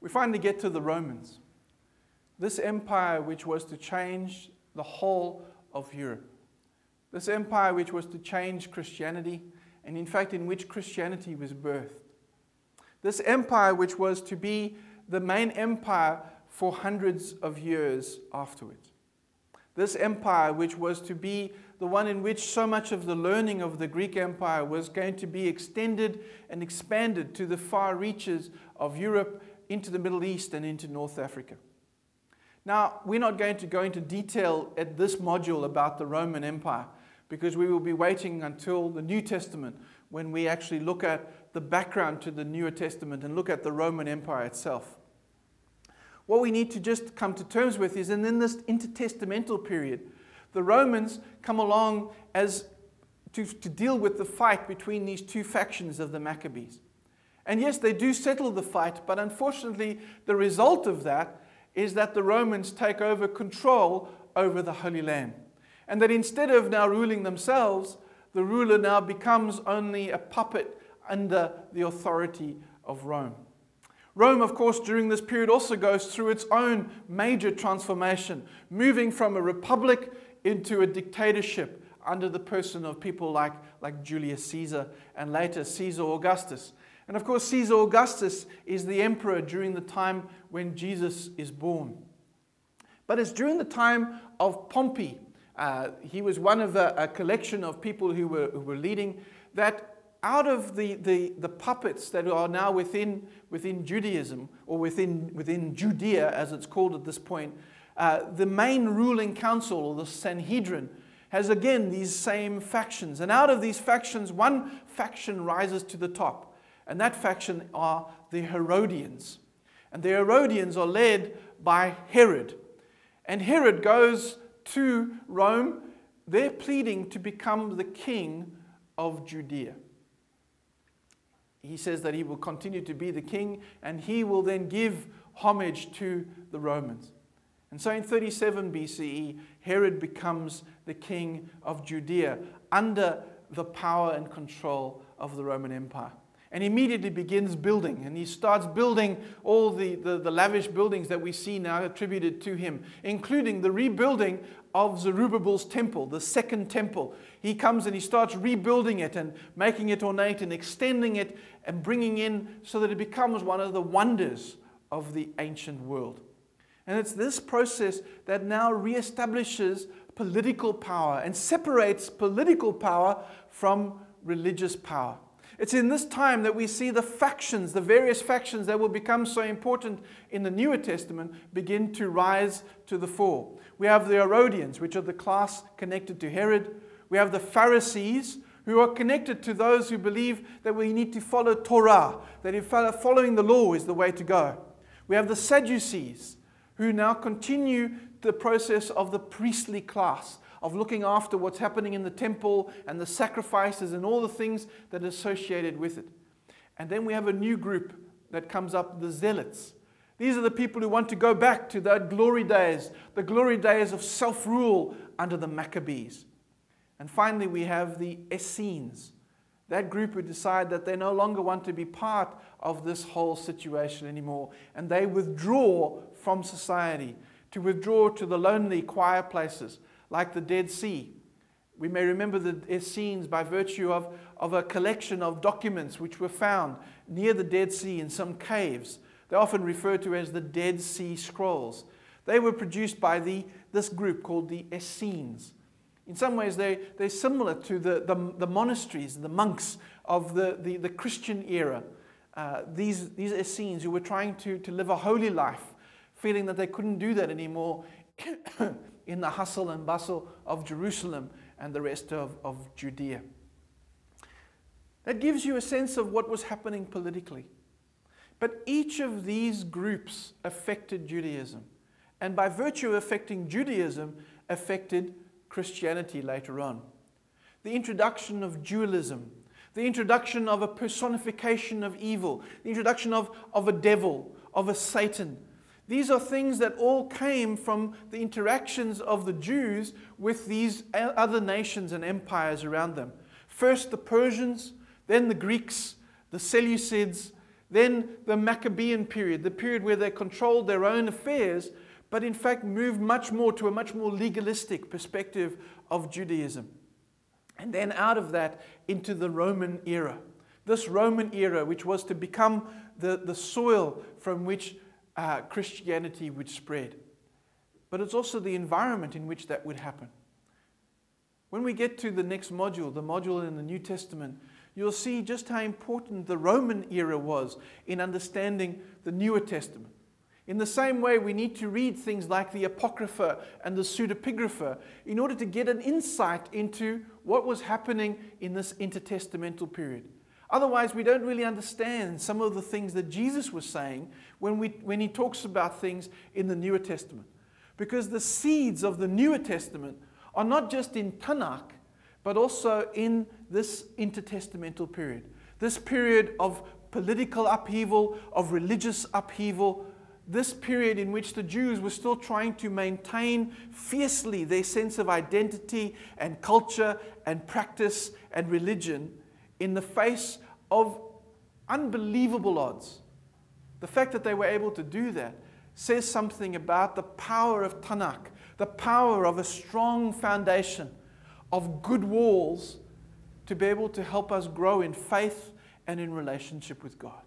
we finally get to the Romans. This empire which was to change the whole of Europe. This empire which was to change Christianity, and in fact in which Christianity was birthed. This empire which was to be the main empire for hundreds of years afterwards. This empire which was to be the one in which so much of the learning of the Greek Empire was going to be extended and expanded to the far reaches of Europe, into the Middle East and into North Africa. Now, we're not going to go into detail at this module about the Roman Empire, because we will be waiting until the New Testament when we actually look at the background to the Newer Testament and look at the Roman Empire itself. What we need to just come to terms with is, and in this intertestamental period, the Romans come along as to deal with the fight between these two factions of the Maccabees. And yes, they do settle the fight, but unfortunately, the result of that is that the Romans take over control over the Holy Land. And that instead of now ruling themselves, the ruler now becomes only a puppet under the authority of Rome. Rome, of course, during this period also goes through its own major transformation, moving from a republic into a dictatorship under the person of people like Julius Caesar and later Caesar Augustus. And of course, Caesar Augustus is the emperor during the time when Jesus is born. But it's during the time of Pompey. He was one of a collection of people who were leading, that out of the puppets that are now within Judaism, or within Judea as it's called at this point, the main ruling council, or the Sanhedrin, has again these same factions. And out of these factions, one faction rises to the top, and that faction are the Herodians. And the Herodians are led by Herod. And Herod goes to Rome. They're pleading to become the king of Judea. He says that he will continue to be the king, and he will then give homage to the Romans. And so in 37 BCE, Herod becomes the king of Judea under the power and control of the Roman Empire. And immediately begins building, and he starts building all the lavish buildings that we see now attributed to him, including the rebuilding of Zerubbabel's temple, the second temple. He comes and he starts rebuilding it and making it ornate and extending it and bringing in so that it becomes one of the wonders of the ancient world. And it's this process that now reestablishes political power and separates political power from religious power. It's in this time that we see the factions, the various factions that will become so important in the Newer Testament, begin to rise to the fore. We have the Herodians, which are the class connected to Herod. We have the Pharisees, who are connected to those who believe that we need to follow Torah, that following the law is the way to go. We have the Sadducees, who now continue the process of the priestly class, of looking after what's happening in the temple and the sacrifices and all the things that are associated with it. And then we have a new group that comes up, the Zealots. These are the people who want to go back to the glory days of self-rule under the Maccabees. And finally, we have the Essenes, that group who decide that they no longer want to be part of this whole situation anymore, and they withdraw from society, to withdraw to the lonely, quiet places, like the Dead Sea. We may remember the Essenes by virtue of a collection of documents which were found near the Dead Sea in some caves. They're often referred to as the Dead Sea Scrolls. They were produced by this group called the Essenes. In some ways, they're similar to the monasteries, the monks of the Christian era. These Essenes who were trying to live a holy life, feeling that they couldn't do that anymore in the hustle and bustle of Jerusalem and the rest of Judea. That gives you a sense of what was happening politically. But each of these groups affected Judaism. And by virtue of affecting Judaism, affected Christianity later on. The introduction of dualism, the introduction of a personification of evil, the introduction of a devil, of a Satan. These are things that all came from the interactions of the Jews with these other nations and empires around them. First the Persians, then the Greeks, the Seleucids, Then the Maccabean period, the period where they controlled their own affairs, but in fact moved much more to a much more legalistic perspective of Judaism. And then out of that into the Roman era. This Roman era, which was to become the soil from which Christianity would spread. But it's also the environment in which that would happen. When we get to the next module, the module in the New Testament, you'll see just how important the Roman era was in understanding the Newer Testament. In the same way, we need to read things like the Apocrypha and the Pseudepigrapha in order to get an insight into what was happening in this intertestamental period. Otherwise, we don't really understand some of the things that Jesus was saying when he talks about things in the Newer Testament. Because the seeds of the Newer Testament are not just in Tanakh, but also in this intertestamental period. This period of political upheaval, of religious upheaval, this period in which the Jews were still trying to maintain fiercely their sense of identity and culture and practice and religion in the face of unbelievable odds. The fact that they were able to do that says something about the power of Tanakh, the power of a strong foundation, of good walls to be able to help us grow in faith and in relationship with God.